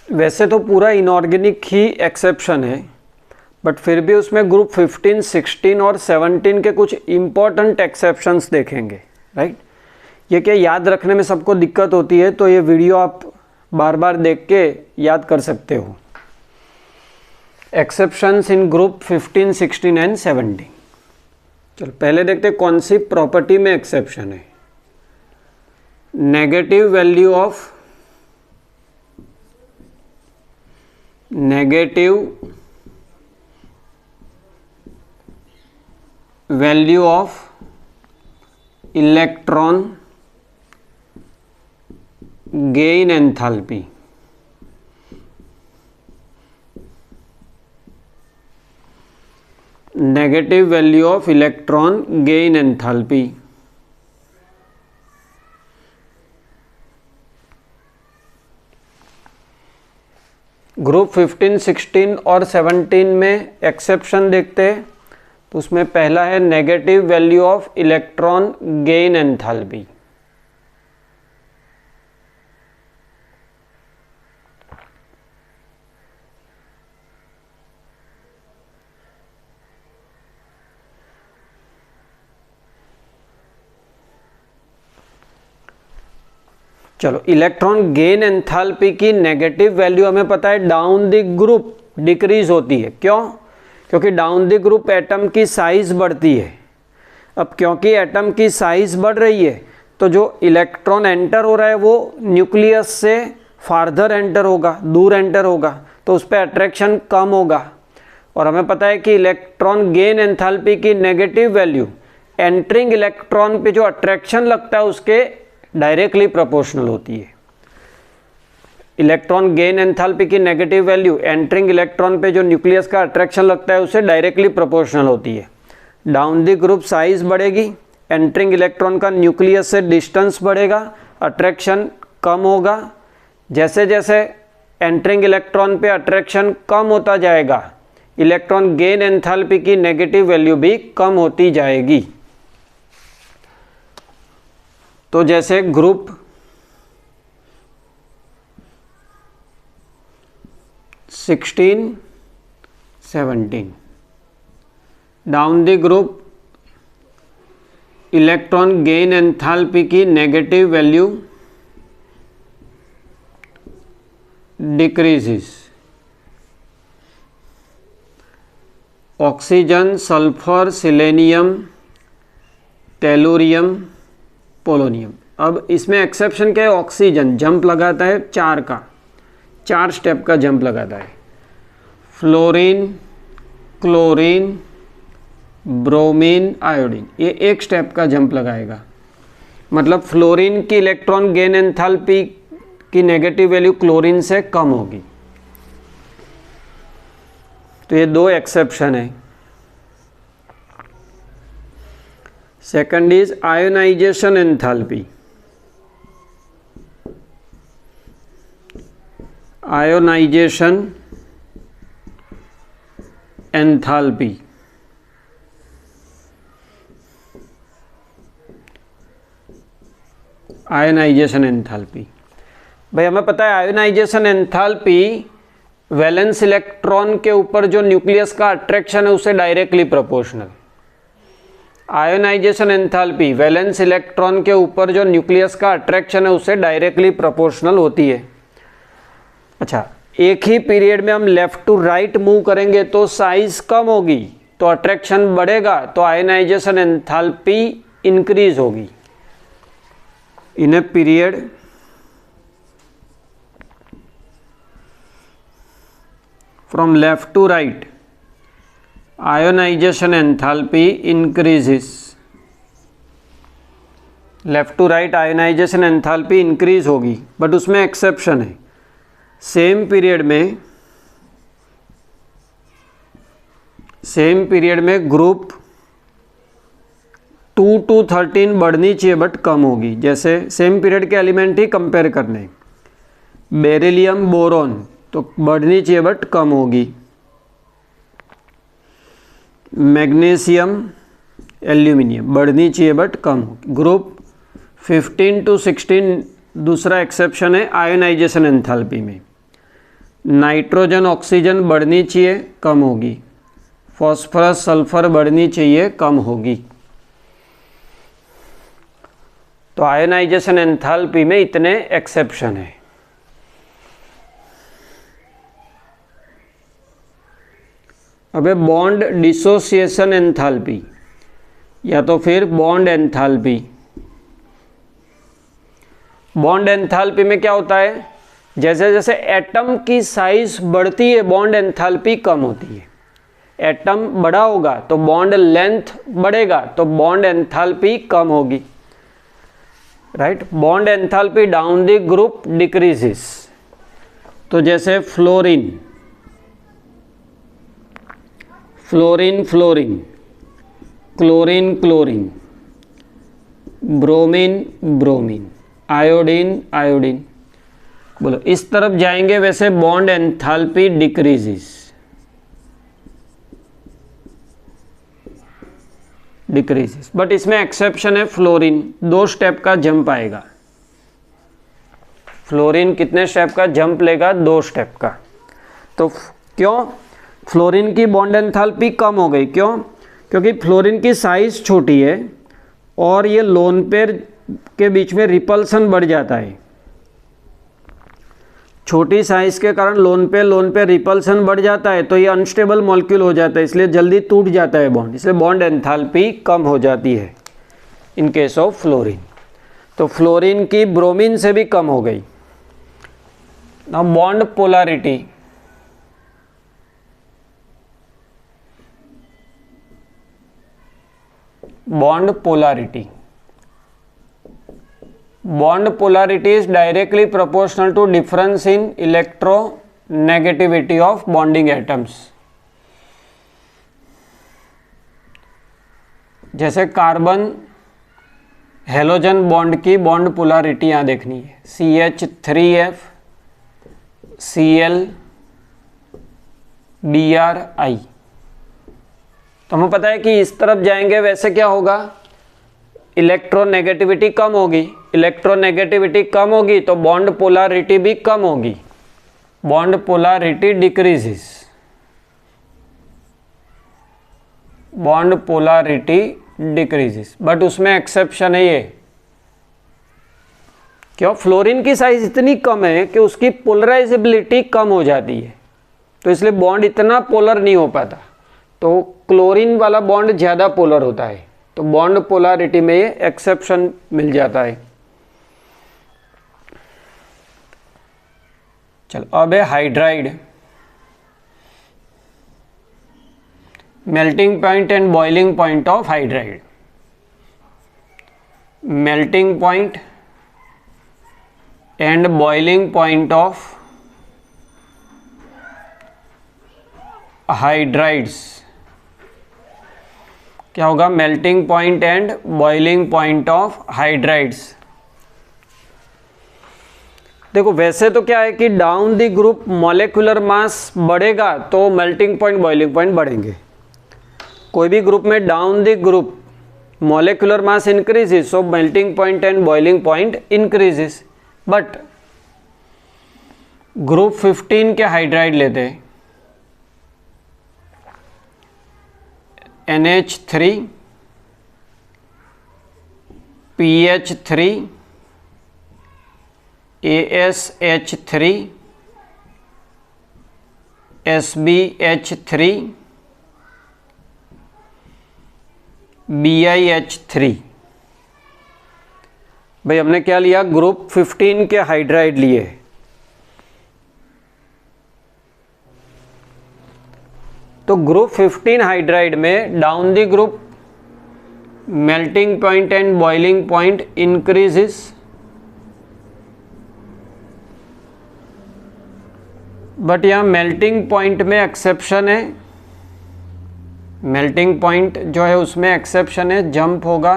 वैसे तो पूरा इनऑर्गेनिक ही एक्सेप्शन है, बट फिर भी उसमें ग्रुप 15, 16 और 17 के कुछ इम्पॉर्टेंट एक्सेप्शंस देखेंगे, राइट। ये क्या याद रखने में सबको दिक्कत होती है, तो ये वीडियो आप बार बार देख के याद कर सकते हो। Exceptions in group 15, 16 and 17। चलो पहले देखते हैं कौन सी प्रॉपर्टी में एक्सेप्शन है। Negative value of electron gain enthalpy। Negative value of electron gain enthalpy. Group 15, 16 और 17 में एक्सेप्शन देखते हैं, तो उसमें पहला है negative value of electron gain enthalpy. चलो इलेक्ट्रॉन गेन एंथैल्पी की नेगेटिव वैल्यू हमें पता है डाउन द ग्रुप डिक्रीज होती है। क्यों? क्योंकि डाउन द ग्रुप एटम की साइज बढ़ती है। अब क्योंकि एटम की साइज बढ़ रही है, तो जो इलेक्ट्रॉन एंटर हो रहा है वो न्यूक्लियस से फार्दर एंटर होगा, दूर एंटर होगा, तो उस पर अट्रैक्शन कम होगा। और हमें पता है कि इलेक्ट्रॉन गेन एंथैल्पी की नेगेटिव वैल्यू एंटरिंग इलेक्ट्रॉन पे जो अट्रैक्शन लगता है उसके डायरेक्टली प्रोपोर्शनल होती है। इलेक्ट्रॉन गेन एंथैल्पी की नेगेटिव वैल्यू एंटरिंग इलेक्ट्रॉन पे जो न्यूक्लियस का अट्रैक्शन लगता है उससे डायरेक्टली प्रोपोर्शनल होती है। डाउन द ग्रुप साइज बढ़ेगी, एंटरिंग इलेक्ट्रॉन का न्यूक्लियस से डिस्टेंस बढ़ेगा, अट्रैक्शन कम होगा। जैसे जैसे एंटरिंग इलेक्ट्रॉन पे अट्रैक्शन कम होता जाएगा, इलेक्ट्रॉन गेन एंथैल्पी की नेगेटिव वैल्यू भी कम होती जाएगी। तो जैसे group 16, 17 down the group electron gain enthalpy की negative value decreases. Oxygen, sulphur, selenium, tellurium, polonium. अब इसमें एक्सेप्शन क्या है? ऑक्सीजन जंप लगाता है 4 स्टेप का जंप लगाता है। फ्लोरीन, क्लोरीन, ब्रोमीन, आयोडीन, ये 1 स्टेप का जंप लगाएगा। मतलब फ्लोरीन की इलेक्ट्रॉन गेन एंथैल्पी की नेगेटिव वैल्यू क्लोरीन से कम होगी। तो ये 2 एक्सेप्शन है। Second is ionisation enthalpy. Ionisation enthalpy ionisation enthalpy भाई हमें पता है आयोनाइजेशन एंथैल्पी वैलेंस इलेक्ट्रॉन के ऊपर जो न्यूक्लियस का अट्रैक्शन है उससे directly proportional. Ionisation enthalpy valence electron के ऊपर जो न्यूक्लियस का अट्रैक्शन है उससे डायरेक्टली प्रोपोर्शनल होती है। अच्छा, एक ही पीरियड में हम लेफ्ट टू राइट मूव करेंगे तो साइज कम होगी, तो अट्रैक्शन बढ़ेगा, तो आयोनाइजेशन एंथैल्पी इंक्रीज होगी। In a period from left to right ionization enthalpy increases. Left to right ionization enthalpy increase होगी, बट उसमें एक्सेप्शन है। सेम पीरियड में ग्रुप 2 to 13 बढ़नी चाहिए बट कम होगी। जैसे सेम पीरियड के एलिमेंट ही कंपेयर करने, बेरिलियम, बोरॉन, तो बढ़नी चाहिए बट कम होगी। मैग्नीशियम, एल्यूमिनियम बढ़नी चाहिए बट कम होगी। ग्रुप 15 to 16 दूसरा एक्सेप्शन है आयोनाइजेशन एंथैल्पी में। नाइट्रोजन ऑक्सीजन बढ़नी चाहिए, कम होगी। फॉस्फोरस सल्फर बढ़नी चाहिए, कम होगी। तो आयोनाइजेशन एंथैल्पी में इतने एक्सेप्शन है। अबे बॉन्ड डिसोसिएशन एंथैल्पी या तो फिर बॉन्ड एंथैल्पी। बॉन्ड एंथैल्पी में क्या होता है, जैसे जैसे एटम की साइज बढ़ती है बॉन्ड एंथैल्पी कम होती है। एटम बड़ा होगा तो बॉन्ड लेंथ बढ़ेगा, तो बॉन्ड एंथैल्पी कम होगी, right. Bond enthalpy down the group decreases. तो जैसे fluorine, fluorine fluorine, chlorine chlorine, bromine bromine, iodine iodine. बोलो इस तरफ जाएंगे वैसे bond enthalpy decreases, decreases. But इसमें एक्सेप्शन है फ्लोरीन, 2 स्टेप का जंप आएगा। फ्लोरीन कितने स्टेप का जंप लेगा, 2 स्टेप का। तो क्यों फ्लोरीन की बॉन्ड एंथैल्पी कम हो गई, क्यों? क्योंकि फ्लोरीन की साइज छोटी है और ये लोन पेयर के बीच में रिपल्सन बढ़ जाता है। छोटी साइज के कारण लोन पे रिपल्सन बढ़ जाता है, तो ये अनस्टेबल मॉलिक्यूल हो जाता है, इसलिए जल्दी टूट जाता है बॉन्ड, इसलिए बॉन्ड एंथैल्पी कम हो जाती है इन केस ऑफ फ्लोरीन। तो फ्लोरीन की ब्रोमीन से भी कम हो गई। Now bond polarity, bond polarity, bond polarity is directly proportional to difference in electronegativity of bonding atoms। जैसे कार्बन हेलोजन बॉन्ड की बॉन्ड पोलैरिटी यहाँ देखनी है, CH3F Cl Br I। तो हमें पता है कि इस तरफ जाएंगे वैसे क्या होगा, इलेक्ट्रोनेगेटिविटी कम होगी। इलेक्ट्रोनेगेटिविटी कम होगी तो बॉन्ड पोलैरिटी भी कम होगी, bond polarity decreases, bond polarity decreases. But उसमें एक्सेप्शन है ये, क्यों? फ्लोरीन की साइज इतनी कम है कि उसकी पोलराइजेबिलिटी कम हो जाती है, तो इसलिए बॉन्ड इतना पोलर नहीं हो पाता। तो क्लोरीन वाला बॉन्ड ज़्यादा पोलर होता है, तो बॉन्ड पोलैरिटी में ये एक्सेप्शन मिल जाता है। चलो अब है hydride. Melting point and boiling point of hydride. Melting point and boiling point of hydrides. क्या होगा? Melting point and boiling point of hydrides. देखो वैसे तो क्या है कि down the group molecular mass बढ़ेगा तो मेल्टिंग पॉइंट बॉइलिंग पॉइंट बढ़ेंगे। कोई भी ग्रुप में down the group molecular mass increases so melting point and boiling point increases. But group 15 के हाइड्राइड लेते हैं, NH3 PH3 ASH3 SBH3 BiH3। भाई हमने क्या लिया? ग्रुप 15 के हाइड्राइड लिए। तो ग्रुप 15 हाइड्राइड में down the group melting point and boiling point increases, but यहाँ मेल्टिंग पॉइंट में एक्सेप्शन है। मेल्टिंग पॉइंट जो है उसमें एक्सेप्शन है, जंप होगा।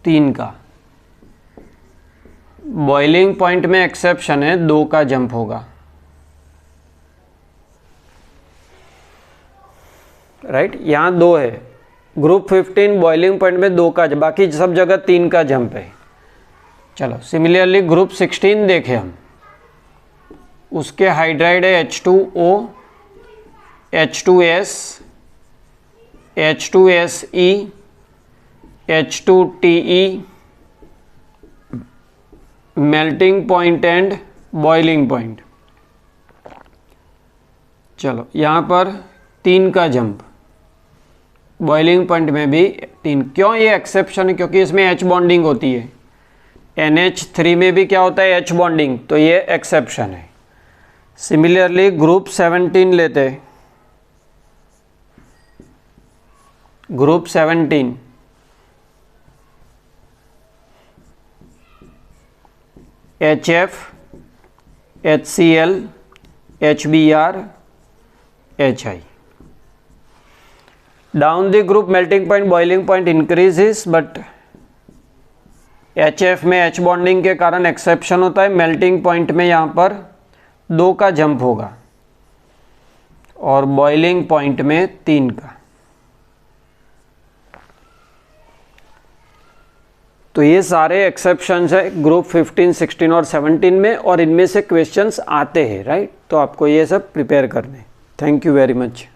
तीन का। बॉइलिंग पॉइंट में एक्सेप्शन है, 2 का जंप होगा। राइट, यहाँ 2 है। ग्रुप 15 बॉइलिंग पॉइंट में 2 का, बाकी सब जगह 3 का जंप है। चलो सिमिलरली ग्रुप 16 देखें हम, उसके हाइड्राइड है H2O, H2S, H2SE, H2TE, melting point and boiling point. चलो यहाँ पर 3 का जंप, बॉइलिंग पॉइंट में भी 3। क्यों ये एक्सेप्शन है? क्योंकि इसमें H बॉन्डिंग होती है। NH3 में भी क्या होता है? H बॉन्डिंग, तो ये एक्सेप्शन है। सिमिलरली ग्रुप 17 लेते हैं, group 17 HF, HCl, HBr, HI। Down the group melting point boiling point increases, but HF में H बॉन्डिंग के कारण एक्सेप्शन होता है। मेल्टिंग पॉइंट में यहाँ पर 2 का जंप होगा और बॉइलिंग पॉइंट में 3 का। तो ये सारे एक्सेप्शंस है ग्रुप 15, 16 और 17 में, और इनमें से क्वेश्चंस आते हैं, राइट। तो आपको ये सब प्रिपेयर करने। Thank you very much.